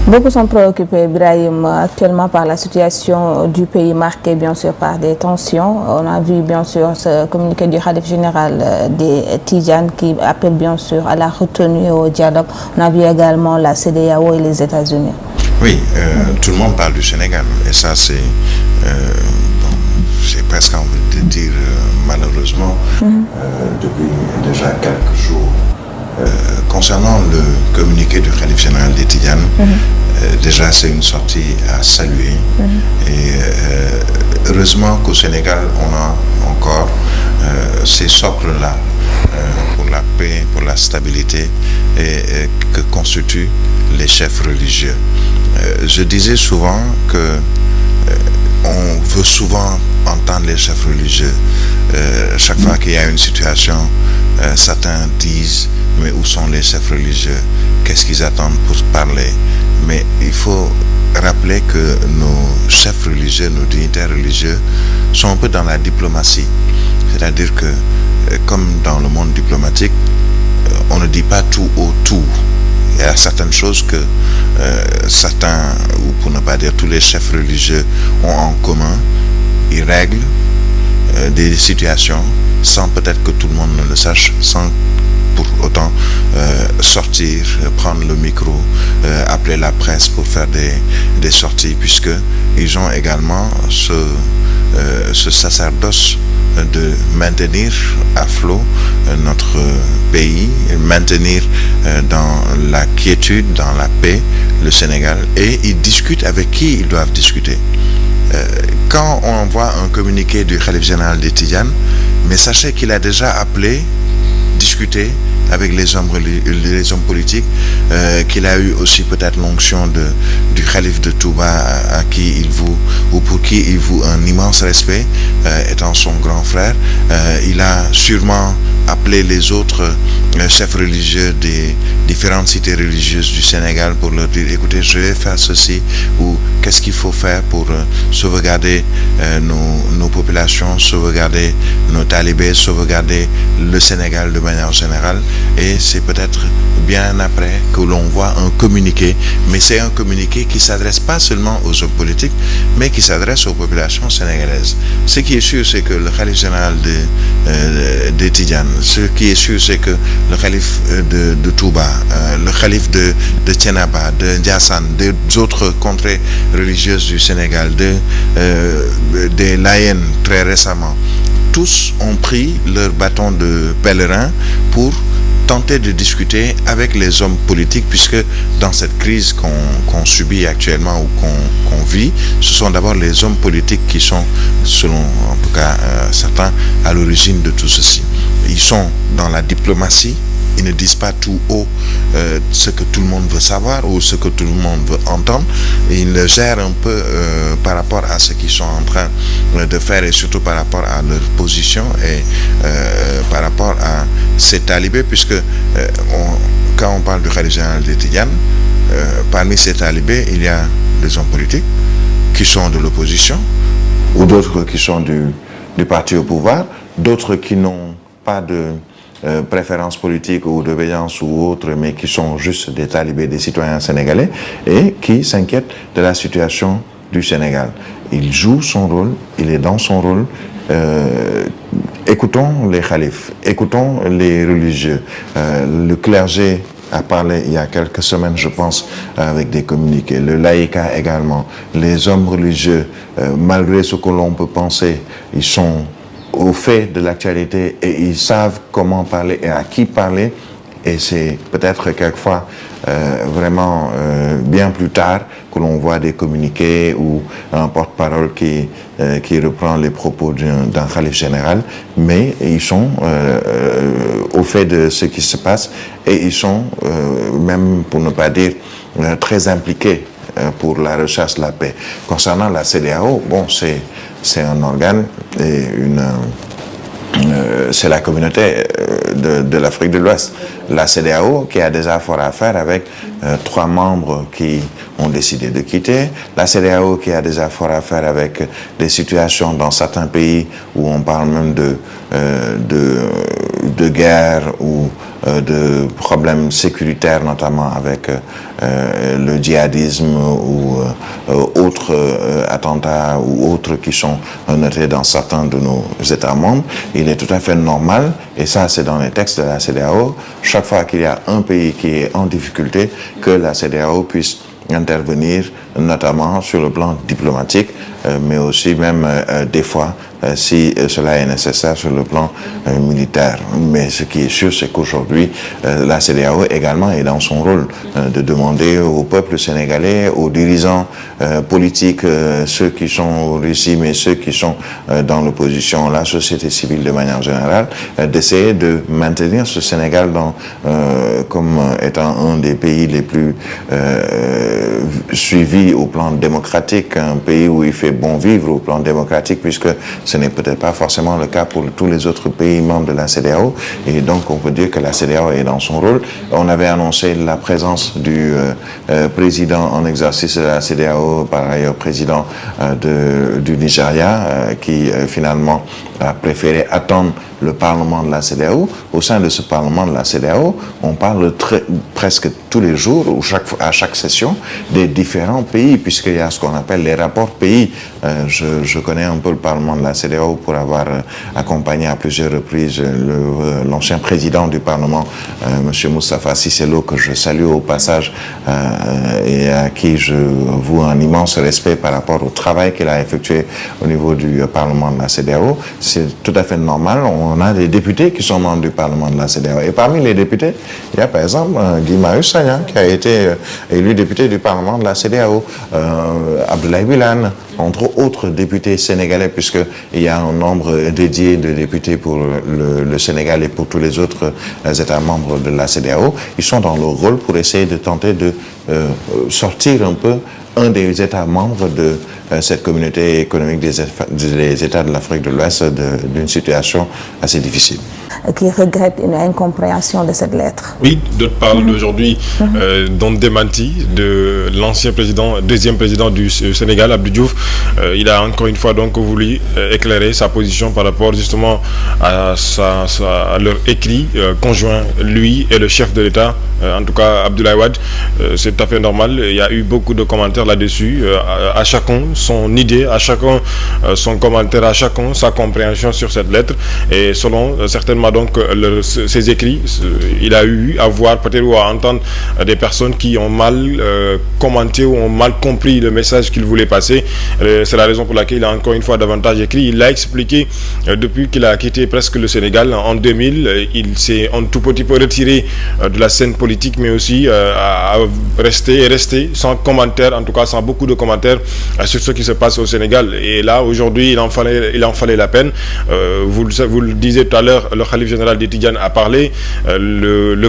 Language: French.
Beaucoup sont préoccupés, Ibrahim, actuellement par la situation du pays marquée bien sûr par des tensions. On a vu bien sûr ce communiqué du khalife général des Tidjanes qui appelle bien sûr à la retenue et au dialogue. On a vu également la CEDEAO et les États-Unis. Oui, tout le monde parle du Sénégal et ça c'est, j'ai presque envie de dire malheureusement, depuis déjà quelques jours. Concernant le communiqué du khalife général des Tidjanes, déjà c'est une sortie à saluer et heureusement qu'au Sénégal on a encore ces socles-là pour la paix, pour la stabilité et que constituent les chefs religieux. Je disais souvent que on veut souvent entendre les chefs religieux. Chaque fois qu'il y a une situation, certains disent mais où sont les chefs religieux? Qu'est-ce qu'ils attendent pour parler? Mais il faut rappeler que nos chefs religieux, nos dignitaires religieux sont un peu dans la diplomatie. C'est-à-dire que, comme dans le monde diplomatique, on ne dit pas tout autour. Il y a certaines choses que certains, ou pour ne pas dire tous les chefs religieux, ont en commun. Ils règlent des situations sans peut-être que tout le monde ne le sache, sans pour autant sortir, prendre le micro, appeler la presse pour faire des sorties, puisque ils ont également ce sacerdoce de maintenir à flot notre pays, maintenir dans la quiétude, dans la paix, le Sénégal, et ils discutent avec qui ils doivent discuter. Quand on envoie un communiqué du khalife général des Tidjanes, mais sachez qu'il a déjà appelé, discuté avec les hommes politiques, qu'il a eu aussi peut-être l'onction du khalife de Touba à qui il voue, ou pour qui il voue un immense respect, étant son grand frère. Il a sûrement appelé les autres chefs religieux des différentes cités religieuses du Sénégal pour leur dire, écoutez, je vais faire ceci, ou qu'est-ce qu'il faut faire pour sauvegarder nos populations, sauvegarder nos talibés, sauvegarder le Sénégal de manière générale. Et c'est peut-être bien après que l'on voit un communiqué, mais c'est un communiqué qui ne s'adresse pas seulement aux hommes politiques, mais qui s'adresse aux populations sénégalaises. Ce qui est sûr, c'est que le khalife général de Tidjane, ce qui est sûr, c'est que le khalife de Touba, le khalife de Thiénaba, de Ndiassane, des autres contrées religieuses du Sénégal, des Layènes très récemment, tous ont pris leur bâton de pèlerin pour tenter de discuter avec les hommes politiques, puisque dans cette crise qu'on subit actuellement ou qu'on vit, ce sont d'abord les hommes politiques qui sont, selon en tout cas certains, à l'origine de tout ceci. Ils sont dans la diplomatie, ils ne disent pas tout haut ce que tout le monde veut savoir ou ce que tout le monde veut entendre. Ils le gèrent un peu par rapport à ce qu'ils sont en train de faire et surtout par rapport à leur position et par rapport à ces talibés, puisque quand on parle du khalife général des Tidjanes, parmi ces talibés, il y a des hommes politiques qui sont de l'opposition ou d'autres qui sont du parti au pouvoir, d'autres qui n'ont pas de préférence politique ou d'obéissance ou autre, mais qui sont juste des talibés, des citoyens sénégalais, et qui s'inquiètent de la situation du Sénégal. Il joue son rôle, il est dans son rôle. Écoutons les khalifes, écoutons les religieux. Le clergé a parlé il y a quelques semaines, je pense, avec des communiqués. Le laïcat également. Les hommes religieux, malgré ce que l'on peut penser, ils sont au fait de l'actualité et ils savent comment parler et à qui parler. Et c'est peut-être quelquefois vraiment bien plus tard que l'on voit des communiqués ou un porte-parole qui reprend les propos d'un khalife général, mais ils sont au fait de ce qui se passe et ils sont même, pour ne pas dire, très impliqués pour la recherche de la paix. Concernant la CEDEAO, bon, c'est un organe et c'est la communauté de l'Afrique de l'Ouest. La CEDEAO qui a déjà fort à faire avec 3 membres qui ont décidé de quitter. La CEDEAO qui a déjà fort à faire avec des situations dans certains pays où on parle même de guerre ou de problèmes sécuritaires, notamment avec le djihadisme ou autres attentats ou autres qui sont notés dans certains de nos États membres, il est tout à fait normal, et ça c'est dans les textes de la CEDEAO, chaque fois qu'il y a un pays qui est en difficulté, que la CEDEAO puisse intervenir, notamment sur le plan diplomatique, mais aussi même des fois, si cela est nécessaire, sur le plan militaire. Mais ce qui est sûr, c'est qu'aujourd'hui, la CEDEAO également est dans son rôle de demander au peuple sénégalais, aux dirigeants politiques, ceux qui sont au régime et ceux qui sont dans l'opposition, la société civile de manière générale, d'essayer de maintenir ce Sénégal comme étant un des pays les plus suivis au plan démocratique, un pays où il fait bon vivre au plan démocratique, puisque ce n'est peut-être pas forcément le cas pour tous les autres pays membres de la CEDEAO. Et donc, on peut dire que la CEDEAO est dans son rôle. On avait annoncé la présence du président en exercice de la CEDEAO, par ailleurs président du Nigeria, qui finalement a préféré attendre le Parlement de la CEDEAO. Au sein de ce Parlement de la CEDEAO, on parle presque tous les jours, ou à chaque session, des différents pays, puisqu'il y a ce qu'on appelle les rapports pays. Je connais un peu le Parlement de la CEDEAO pour avoir accompagné à plusieurs reprises l'ancien président du Parlement, M. Moustapha Cissé Lo, que je salue au passage et à qui je voue un immense respect par rapport au travail qu'il a effectué au niveau du Parlement de la CEDEAO. C'est tout à fait normal. On a des députés qui sont membres du Parlement de la CEDEAO. Et parmi les députés, il y a par exemple Guy Marius Sagna, qui a été élu député du Parlement de la CEDEAO, Abdoulaye Wilane, entre autres députés sénégalais, puisqu'il y a un nombre dédié de députés pour le Sénégal et pour tous les autres États membres de la CEDEAO. Ils sont dans leur rôle pour essayer de tenter de sortir un peu un des États membres de cette communauté économique des États de l'Afrique de l'Ouest d'une situation assez difficile. Qui regrette une incompréhension de cette lettre. Oui, d'autres parlent d'aujourd'hui d'un démenti de l'ancien président, deuxième président du Sénégal, Abdou Diouf. Il a encore une fois donc voulu éclairer sa position par rapport justement à leur écrit conjoint, lui et le chef de l'État, en tout cas Abdoulaye Wade. C'est tout à fait normal. Il y a eu beaucoup de commentaires là-dessus. À chacun son idée, à chacun son commentaire, à chacun sa compréhension sur cette lettre. Et selon certainement donc ses écrits, il a eu à voir peut-être ou à entendre des personnes qui ont mal commenté ou ont mal compris le message qu'il voulait passer. C'est la raison pour laquelle il a encore une fois davantage écrit. Il l'a expliqué depuis qu'il a quitté presque le Sénégal en 2000. Il s'est un tout petit peu retiré de la scène politique, mais aussi à rester sans commentaire, en tout cas sans beaucoup de commentaires sur ce qui se passe au Sénégal. Et là aujourd'hui il en fallait la peine. Vous le disiez tout à l'heure, le Khalife général des Tidjanes a parlé. Le